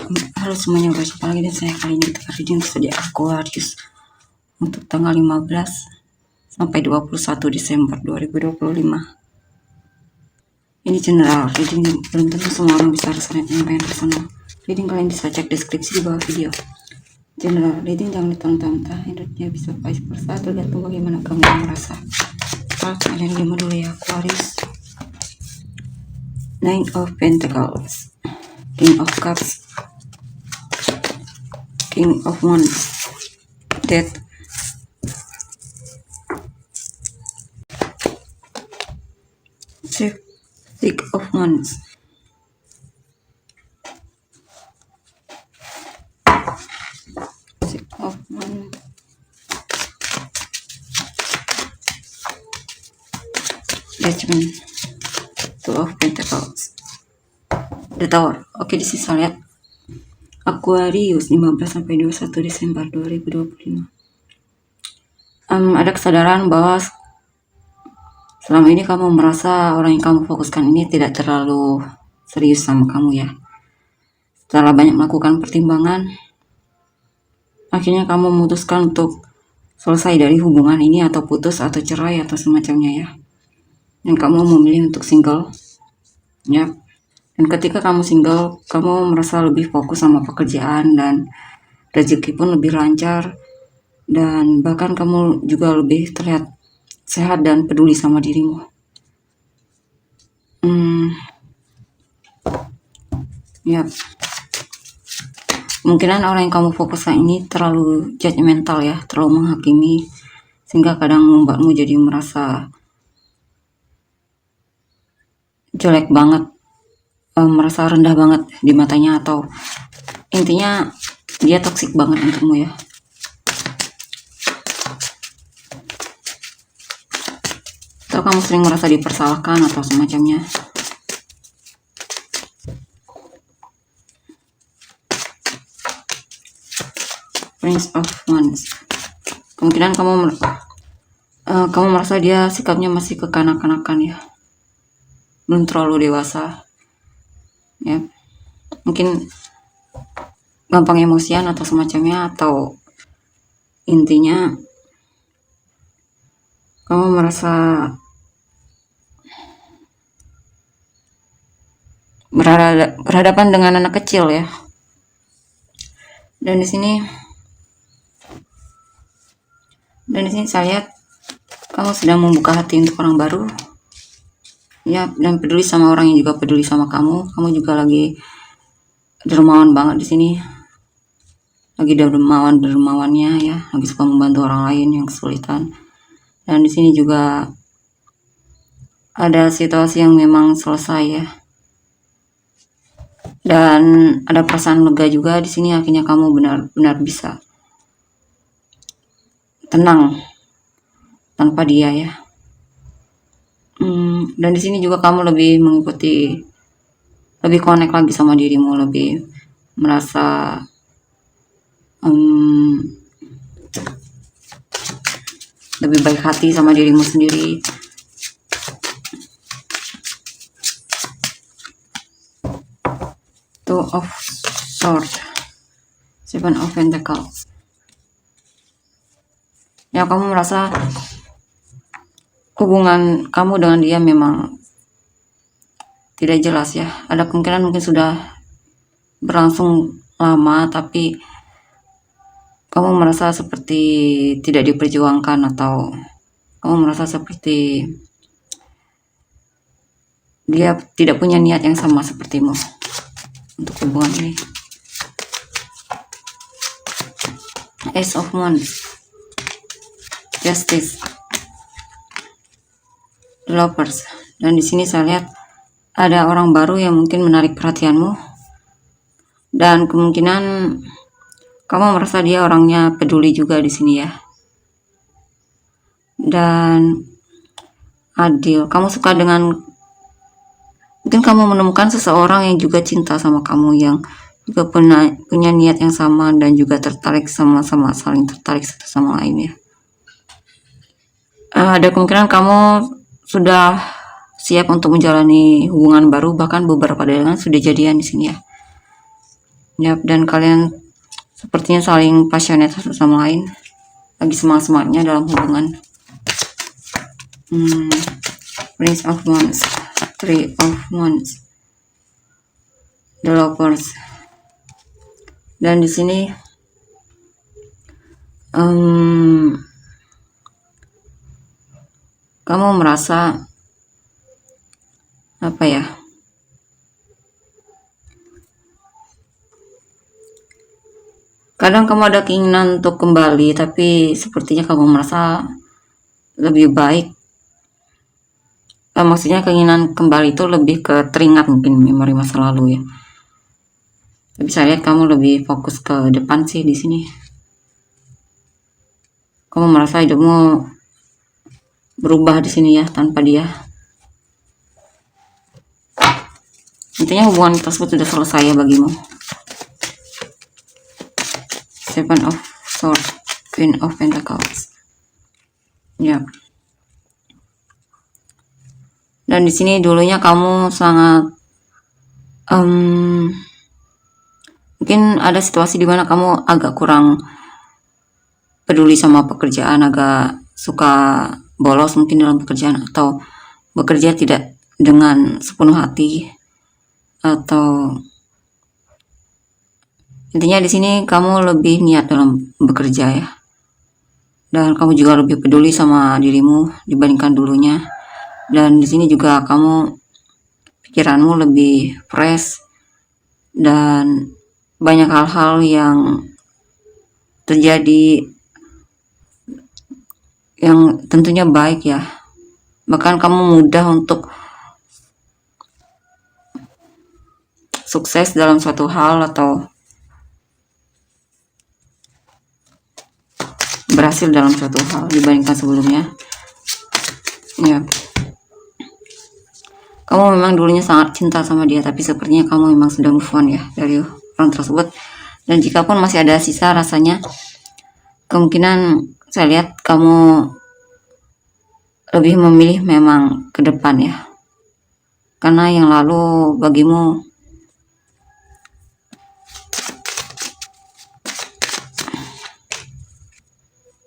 Halo semuanya, berjumpa lagi dan saya kali ini kita reading di Aquarius untuk tanggal 15 sampai 21 Desember 2025. Ini general reading, belum tentu semua orang bisa resonate dengan yang personal. Reading kalian bisa cek deskripsi di bawah video. General reading jangan ditantang-tantang, energinya bisa vice versa, tergantung bagaimana kamu merasa. Kalian lima dulu ya Aquarius. Nine of Pentacles, King of Cups, King of Wands, Death, Six of Wands, Six of Wands, Judgment, Two of Pentacles, The Tower. Oke, di sini saya lihat Aquarius 15 sampai 21 Desember 2025. Ada kesadaran bahwa selama ini kamu merasa orang yang kamu fokuskan ini tidak terlalu serius sama kamu ya. Setelah banyak melakukan pertimbangan, akhirnya kamu memutuskan untuk selesai dari hubungan ini atau putus atau cerai atau semacamnya ya. Dan kamu memilih untuk single ya. Dan ketika kamu single, kamu merasa lebih fokus sama pekerjaan dan rezeki pun lebih lancar, dan bahkan kamu juga lebih terlihat sehat dan peduli sama dirimu. Ya, kemungkinan orang yang kamu fokuskan ini terlalu judgmental ya, terlalu menghakimi, sehingga kadang membuatmu jadi merasa jelek banget, merasa rendah banget di matanya, atau intinya dia toksik banget untukmu ya. Atau kamu sering merasa dipersalahkan atau semacamnya. Prince of Wands, kemungkinan kamu merasa dia sikapnya masih kekanak-kanakan ya, belum terlalu dewasa ya, mungkin gampang emosian atau semacamnya, atau intinya kamu merasa berhadapan dengan anak kecil ya. Dan di sini saya lihat kamu sedang membuka hati untuk orang baru ya, dan peduli sama orang yang juga peduli sama kamu. Kamu juga lagi dermawan banget di sini, lagi dermawannya ya, lagi suka membantu orang lain yang kesulitan. Dan di sini juga ada situasi yang memang selesai ya, dan ada perasaan lega juga di sini. Akhirnya kamu benar-benar bisa tenang tanpa dia ya. Dan di sini juga kamu lebih mengikuti, lebih connect lagi sama dirimu, lebih merasa lebih baik hati sama dirimu sendiri. Two of Swords, Seven of Pentacles. Ya, kamu merasa hubungan kamu dengan dia memang tidak jelas ya. Ada kemungkinan mungkin sudah berlangsung lama, tapi kamu merasa seperti tidak diperjuangkan, atau kamu merasa seperti dia tidak punya niat yang sama sepertimu untuk hubungan ini. Ace of Wands, Justice, Lovers. Dan di sini saya lihat ada orang baru yang mungkin menarik perhatianmu, dan kemungkinan kamu merasa dia orangnya peduli juga di sini ya, dan adil. Kamu suka dengan, mungkin kamu menemukan seseorang yang juga cinta sama kamu, yang juga punya niat yang sama, dan juga tertarik sama-sama, saling tertarik satu sama lain ya. Ada kemungkinan kamu sudah siap untuk menjalani hubungan baru, bahkan beberapa dari kalian sudah jadian di sini ya. Ya, dan kalian sepertinya saling passionate satu sama lain, lagi semangat-semangatnya dalam hubungan. Prince of Wands, Three of Wands, The Lovers. Dan di sini kamu merasa apa ya? Kadang kamu ada keinginan untuk kembali, tapi sepertinya kamu merasa lebih baik. Maksudnya keinginan kembali itu lebih ke teringat mungkin memori masa lalu ya. Tapi saya lihat kamu lebih fokus ke depan sih di sini. Kamu merasa hidupmu berubah di sini ya tanpa dia. Intinya hubungan tersebut sudah selesai ya bagimu. Seven of Swords, Queen of Pentacles. Ya. Dan di sini dulunya kamu sangat mungkin ada situasi di mana kamu agak kurang peduli sama pekerjaan, agak suka bolos mungkin dalam pekerjaan, atau bekerja tidak dengan sepenuh hati, atau intinya di sini kamu lebih niat dalam bekerja ya, dan kamu juga lebih peduli sama dirimu dibandingkan dulunya. Dan di sini juga kamu pikiranmu lebih fresh dan banyak hal-hal yang terjadi yang tentunya baik ya. Bahkan kamu mudah untuk sukses dalam suatu hal atau berhasil dalam suatu hal dibandingkan sebelumnya. Ya. Kamu memang dulunya sangat cinta sama dia, tapi sepertinya kamu memang sudah move on ya dari orang tersebut. Dan jika pun masih ada sisa rasanya, kemungkinan saya lihat kamu lebih memilih memang ke depan ya. Karena yang lalu bagimu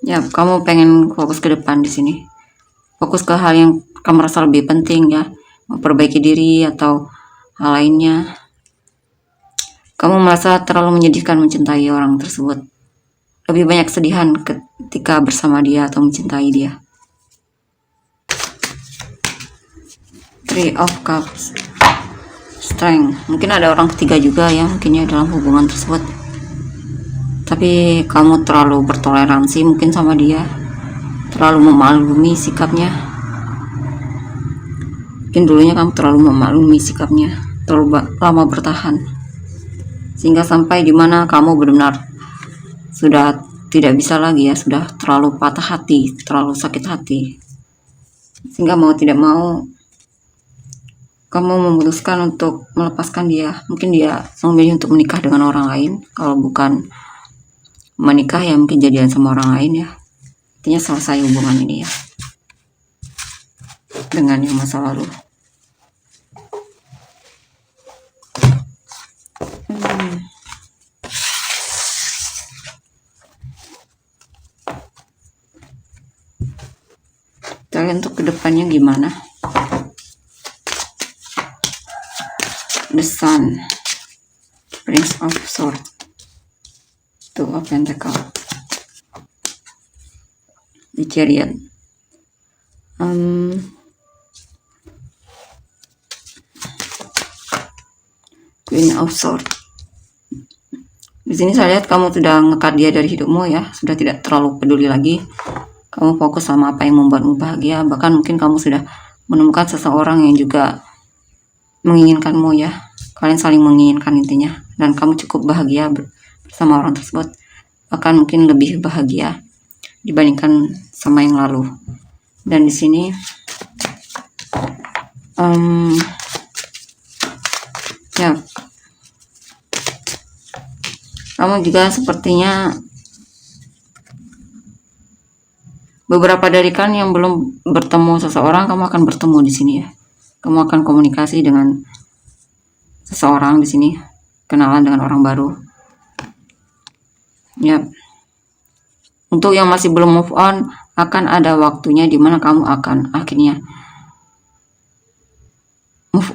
ya, kamu pengen fokus ke depan di sini. Fokus ke hal yang kamu rasa lebih penting ya, memperbaiki diri atau hal lainnya. Kamu merasa terlalu menyedihkan mencintai orang tersebut. Lebih banyak kesedihan ketika bersama dia atau mencintai dia. Three of Cups, Strength. Mungkin ada orang ketiga juga ya mungkinnya dalam hubungan tersebut. Tapi kamu terlalu bertoleransi mungkin sama dia, terlalu memaklumi sikapnya. Mungkin dulunya kamu terlalu memaklumi sikapnya, terlalu lama bertahan, sehingga sampai dimana kamu benar-benar sudah tidak bisa lagi ya, sudah terlalu patah hati, terlalu sakit hati, sehingga mau tidak mau kamu memutuskan untuk melepaskan dia. Mungkin dia memilih untuk menikah dengan orang lain, kalau bukan menikah ya mungkin jadian sama orang lain ya. Intinya selesai hubungan ini ya dengan yang masa lalu. Kalian untuk kedepannya gimana? The Sun, Prince of Swords, Two of Pentacles, The Chariot, Queen of Swords. Di sini saya lihat kamu sudah ngekat dia dari hidupmu ya, sudah tidak terlalu peduli lagi. Kamu fokus sama apa yang membuatmu bahagia. Bahkan mungkin kamu sudah menemukan seseorang yang juga menginginkanmu ya. Kalian saling menginginkan intinya, dan kamu cukup bahagia bersama orang tersebut. Bahkan mungkin lebih bahagia dibandingkan sama yang lalu. Dan di sini ya, kamu juga sepertinya beberapa dari kalian yang belum bertemu seseorang, kamu akan bertemu di sini ya. Kamu akan komunikasi dengan seseorang di sini. kenalan dengan orang baru. Ya, untuk yang masih belum move on, akan ada waktunya dimana kamu akan akhirnya move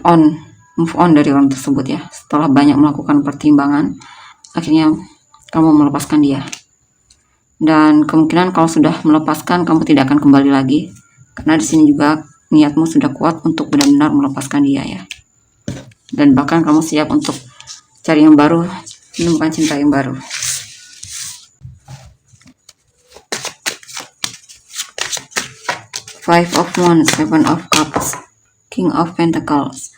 on dari orang tersebut ya. Setelah banyak melakukan pertimbangan, akhirnya kamu melepaskan dia. Dan kemungkinan kalau sudah melepaskan, kamu tidak akan kembali lagi, karena di sini juga niatmu sudah kuat untuk benar-benar melepaskan dia ya. Dan bahkan kamu siap untuk cari yang baru, menemukan cinta yang baru. Five of Wands, Seven of Cups, King of Pentacles.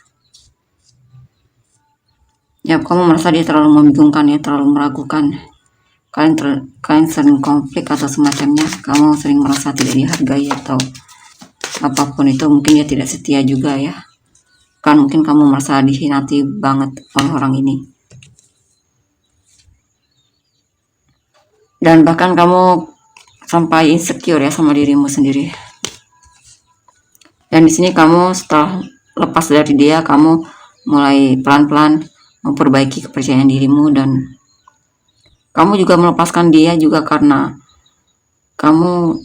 Ya, kamu merasa dia terlalu membingungkan ya, terlalu meragukan. Kalian sering konflik atau semacamnya. Kamu sering merasa tidak dihargai atau apapun itu. Mungkin dia tidak setia juga ya. Kan mungkin kamu merasa dikhianati banget oleh orang ini. Dan bahkan kamu sampai insecure ya sama dirimu sendiri. Dan di sini kamu setelah lepas dari dia, kamu mulai pelan-pelan memperbaiki kepercayaan dirimu, dan kamu juga melepaskan dia juga karena kamu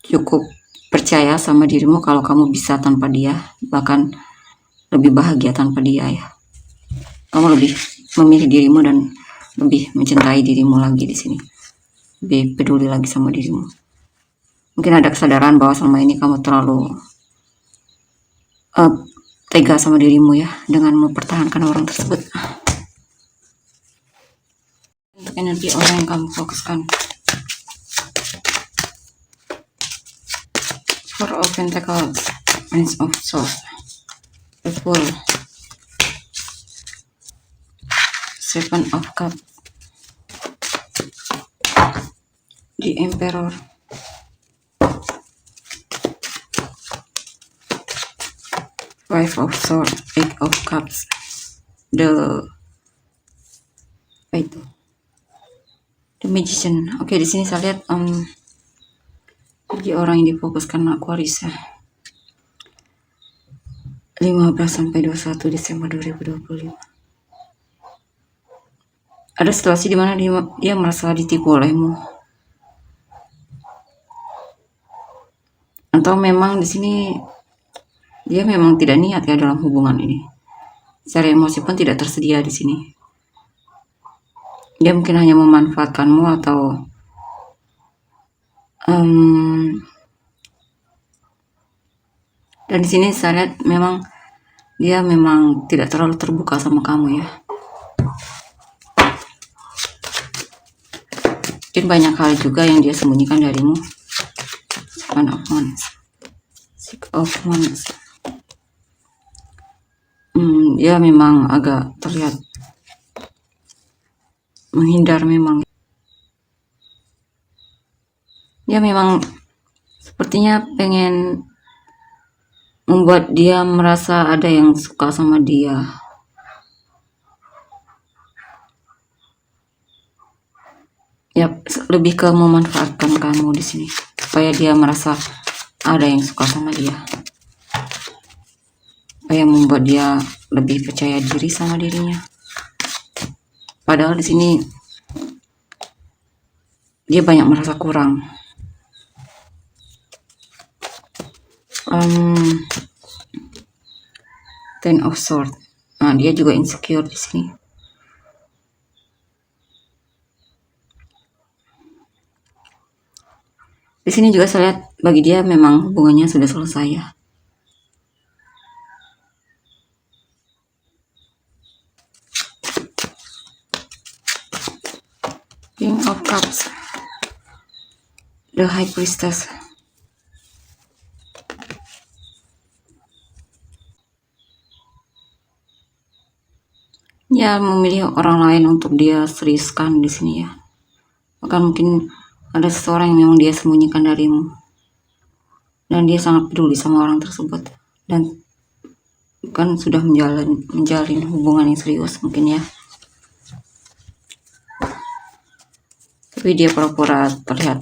cukup percaya sama dirimu kalau kamu bisa tanpa dia, bahkan lebih bahagia tanpa dia ya. Kamu lebih memilih dirimu dan lebih mencintai dirimu lagi di sini. Lebih peduli lagi sama dirimu. Mungkin ada kesadaran bahwa selama ini kamu terlalu tega sama dirimu ya, dengan mempertahankan orang tersebut. Untuk energi orang yang kamu fokuskan. Four of Pentacles, Prince of Swords, the Fool, Seven of Cups, the Emperor, Five of Swords, Eight of Cups, the Magician. Oke, di sini saya lihat bagi orang yang difokuskan Aquarius ya. 15 sampai 21 Desember 2025. Ada situasi di mana dia merasa ditipu olehmu. Atau memang di sini dia memang tidak niat ya dalam hubungan ini. Secara emosi pun tidak tersedia di sini. Dia mungkin hanya memanfaatkanmu atau dan di sini saya lihat memang dia memang tidak terlalu terbuka sama kamu ya. Mungkin banyak hal juga yang dia sembunyikan darimu. Seven of Wands, Six of Wands. Dia memang agak terlihat menghindar memang. Dia memang sepertinya pengen membuat dia merasa ada yang suka sama dia. Ya, lebih ke memanfaatkan kamu di sini supaya dia merasa ada yang suka sama dia. Supaya membuat dia lebih percaya diri sama dirinya. Padahal di sini dia banyak merasa kurang. Ten of Swords. Nah, dia juga insecure di sini. Di sini juga saya lihat bagi dia memang hubungannya sudah selesai ya. King of Cups, the High Priestess. Dia memilih orang lain untuk dia seriuskan di sini ya. Bahkan mungkin ada seseorang yang memang dia sembunyikan darimu. Dan dia sangat peduli sama orang tersebut. Dan kan sudah menjalin hubungan yang serius mungkin ya. Tapi dia pura-pura terlihat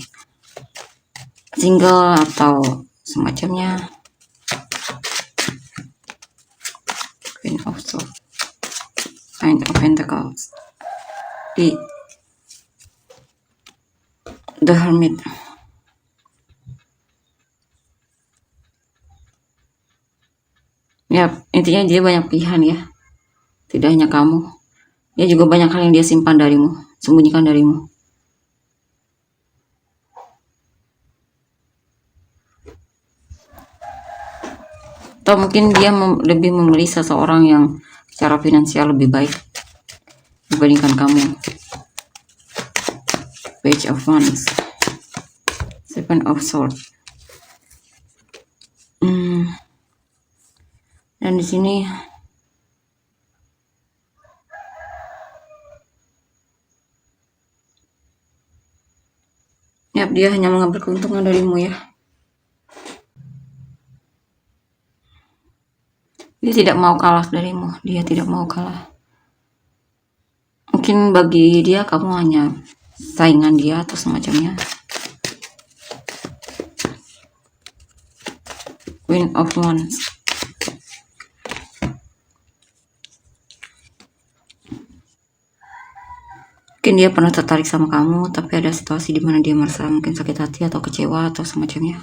single atau semacamnya. Queen of Swords, Nine of Pentacles, The Hermit. Ya, intinya dia banyak pilihan ya. Tidak hanya kamu. Dia juga banyak hal yang dia simpan darimu, sembunyikan darimu. Atau mungkin dia lebih memilih seseorang yang secara finansial lebih baik dibandingkan kamu. Page of Wands, Seven of Swords. Dan di sini ya, dia hanya mengambil keuntungan darimu ya. Dia tidak mau kalah darimu. Dia tidak mau kalah. Mungkin bagi dia kamu hanya saingan dia atau semacamnya. Queen of Wands. Mungkin dia pernah tertarik sama kamu, tapi ada situasi di mana dia merasa mungkin sakit hati atau kecewa atau semacamnya.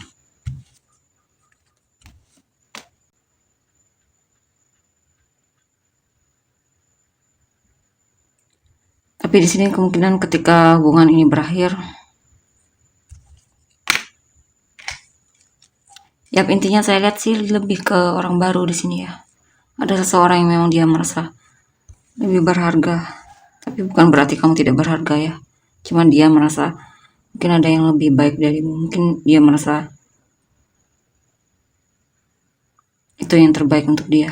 Tapi di sini kemungkinan ketika hubungan ini berakhir, ya intinya saya lihat sih lebih ke orang baru di sini ya. Ada seseorang yang memang dia merasa lebih berharga, tapi bukan berarti kamu tidak berharga ya. Cuman dia merasa mungkin ada yang lebih baik darimu, mungkin dia merasa itu yang terbaik untuk dia.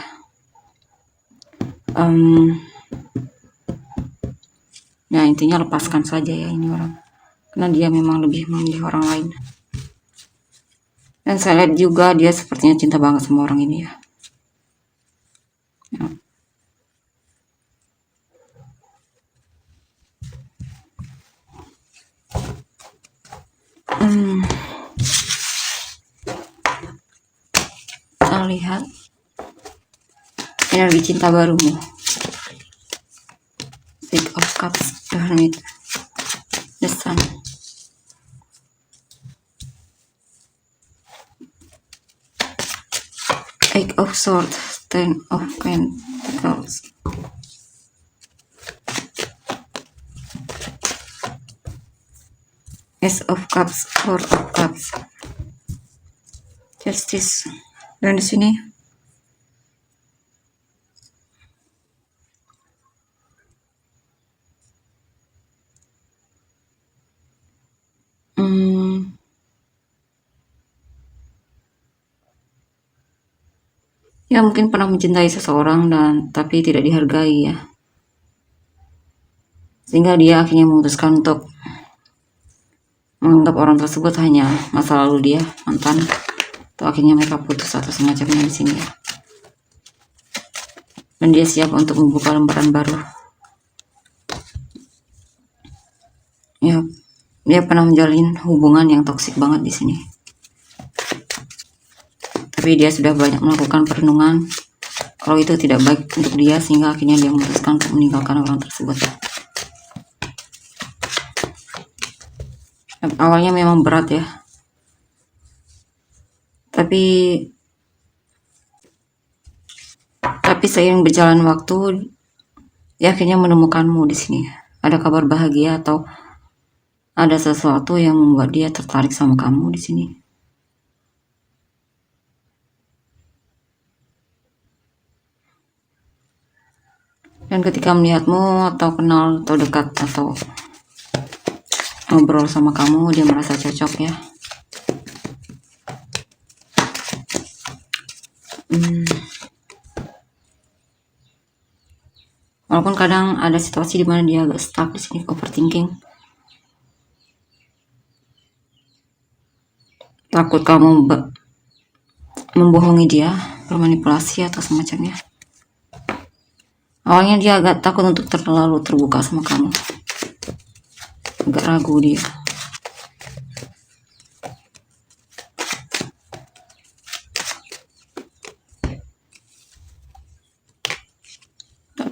Ya intinya lepaskan saja ya ini orang, karena dia memang lebih memilih orang lain. Dan saya lihat juga dia sepertinya cinta banget sama orang ini ya. Kita lihat energi cinta barumu. Six of Cups, The Hermit, The Sun. Eight of Swords, Ten of Pentacles. Ace of Cups, Four of Cups. Justice. Dan di sini ya mungkin pernah mencintai seseorang dan tapi tidak dihargai ya, sehingga dia akhirnya memutuskan untuk menganggap orang tersebut hanya masa lalu dia, mantan, atau akhirnya mereka putus atau semacamnya di sini ya. Dan dia siap untuk membuka lembaran baru. Ya, dia pernah menjalin hubungan yang toksik banget di sini. Tapi dia sudah banyak melakukan perenungan kalau itu tidak baik untuk dia, sehingga akhirnya dia memutuskan untuk meninggalkan orang tersebut. Awalnya memang berat ya, tapi seiring berjalan waktu dia akhirnya menemukanmu di sini. Ada kabar bahagia atau ada sesuatu yang membuat dia tertarik sama kamu di sini. Dan ketika melihatmu atau kenal atau dekat atau ngobrol sama kamu, dia merasa cocok ya. Walaupun kadang ada situasi di mana dia agak stuck di sini, overthinking. Takut kamu membohongi dia, bermanipulasi atau semacamnya. Awalnya dia agak takut untuk terlalu terbuka sama kamu. Agak ragu dia.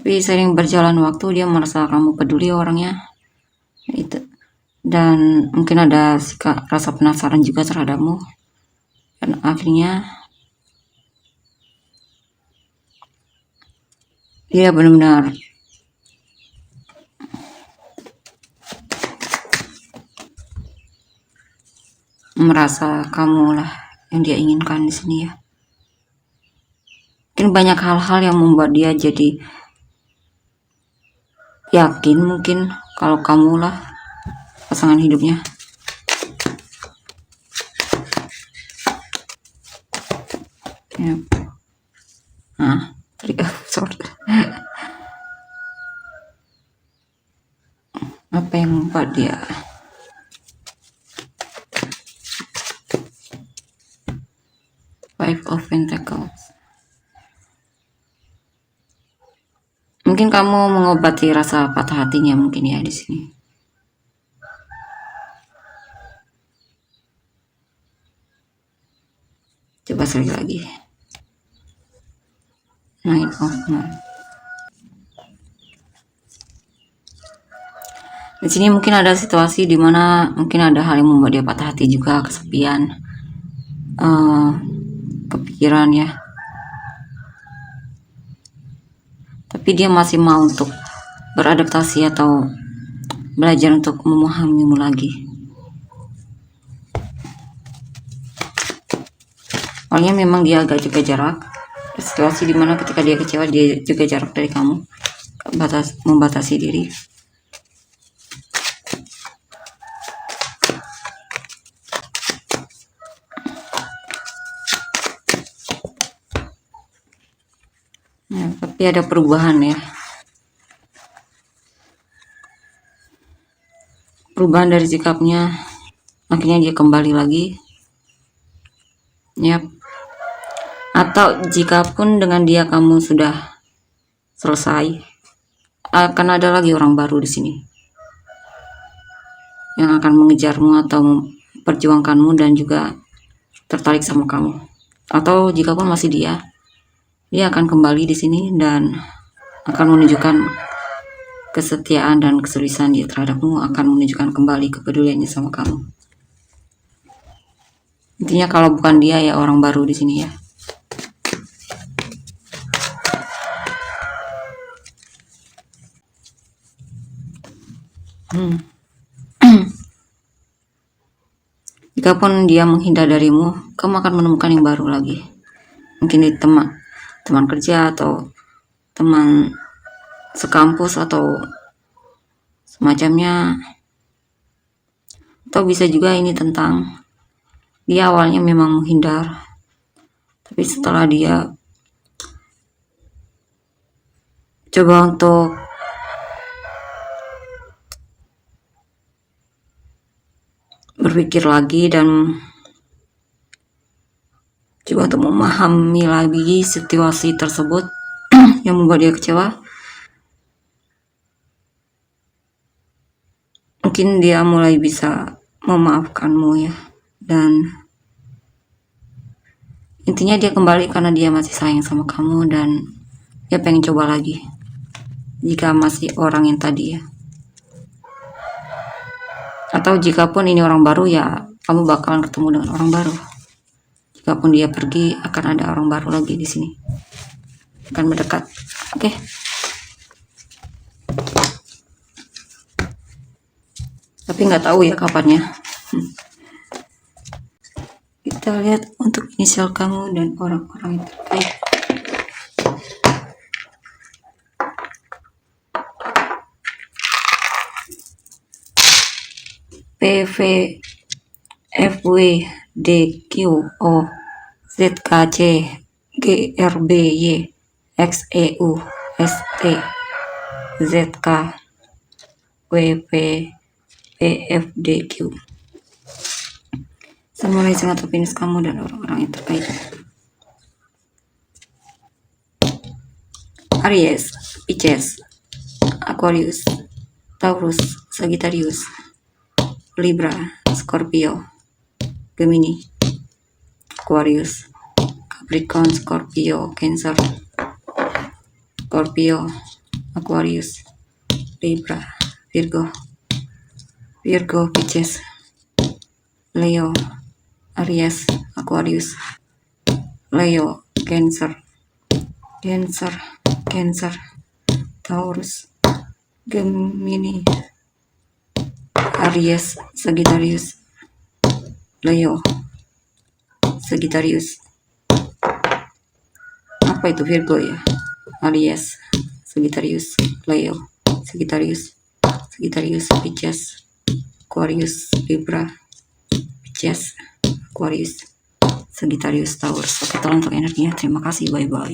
Tapi sering berjalan waktu dia merasa kamu peduli orangnya itu, dan mungkin ada rasa penasaran juga terhadapmu, dan akhirnya dia benar-benar merasa kamu lah yang dia inginkan di sini ya. Mungkin banyak hal-hal yang membuat dia jadi yakin mungkin kalau kamu lah pasangan hidupnya. Ya. Sorry. Apa yang membuat dia Five of Pentacles? Mungkin kamu mengobati rasa patah hatinya mungkin ya di sini. Coba sekali lagi. Nine of Wands. Di sini mungkin ada situasi di mana mungkin ada hal yang membuat dia patah hati juga, kesepian, kepikiran ya. Tapi dia masih mau untuk beradaptasi atau belajar untuk memahamimu lagi. Awalnya memang dia agak juga jarak. Situasi dimana ketika dia kecewa dia juga jarak dari kamu, membatasi diri. Ya, tapi ada perubahan ya. Perubahan dari sikapnya, akhirnya dia kembali lagi. Yap. Atau jika pun dengan dia kamu sudah selesai, akan ada lagi orang baru di sini yang akan mengejarmu atau memperjuangkanmu dan juga tertarik sama kamu. Atau jika pun masih dia akan kembali di sini dan akan menunjukkan kesetiaan dan keseriusan dia terhadapmu, akan menunjukkan kembali kepeduliannya sama kamu. Intinya kalau bukan dia ya orang baru di sini ya. Jikapun dia menghindar darimu, kamu akan menemukan yang baru lagi. Mungkin di teman kerja atau teman sekampus atau semacamnya. Atau bisa juga ini tentang dia awalnya memang menghindar, tapi setelah dia coba untuk berpikir lagi dan coba untuk memahami lagi situasi tersebut yang membuat dia kecewa, mungkin dia mulai bisa memaafkanmu ya. Dan intinya dia kembali karena dia masih sayang sama kamu dan dia pengen coba lagi jika masih orang yang tadi ya. Atau jikapun ini orang baru ya kamu bakalan ketemu dengan orang baru. Jikapun dia pergi akan ada orang baru lagi di sini, akan mendekat. Oke. Tapi nggak tahu ya kapannya. Kita lihat untuk inisial kamu dan orang-orang yang terkait. PV FW DQ O ZKC GRBY XEU ST ZK WP PFDQ. Mulai sangat optimis kamu dan orang-orang yang terkait. Aries, Pisces, Aquarius, Taurus, Sagittarius, Libra, Scorpio, Gemini, Aquarius, Capricorn, Scorpio, Cancer, Scorpio, Aquarius, Libra, Virgo, Pisces, Leo, Aries, Aquarius, Leo, Cancer, Taurus, Gemini, Aries, Sagittarius, Leo, Sagittarius. Apa itu Virgo ya? Aries, Sagittarius, Leo, Sagittarius, Pisces, Aquarius, Libra, Pisces, Aquarius, Sagittarius, Taurus. Oke, tolong untuk energinya. Terima kasih. Bye-bye.